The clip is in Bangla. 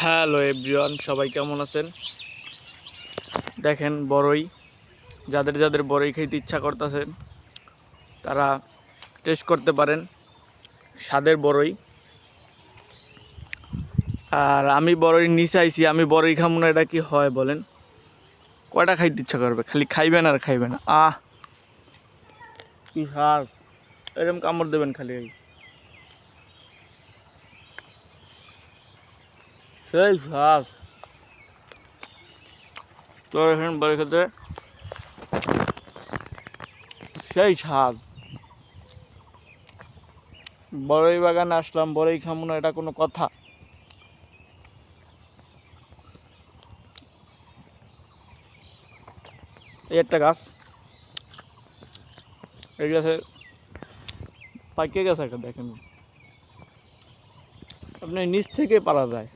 হ্যালো এভরিওয়ান, সবাই কেমন আছেন? দেখেন বড়ই, যাদের যাদের বড়ই খেতে ইচ্ছা করতেছেন তারা টেস্ট করতে পারেন স্বাদের বড়ই। আর আমি বড়ই নিচে আইছি, আমি বড়ই খাবো না, এটা কি হয় বলেন? কয়টা খাইতে ইচ্ছা করবে, খালি খাইবেন আর খাইবেন। কি স্বাদ! এরকম কামড় দেবেন খালি, সেই স্বাদ। তো এখন বড়ি খেতে সেই স্বাদ। বড়ই বাগানে আসলাম, বড়ই খাবো না, এটা কোনো কথা? এই একটা গাছ, এই গাছে পাইকে গেছে একটা, দেখেন আপনি নিচ থেকে পারা যায়।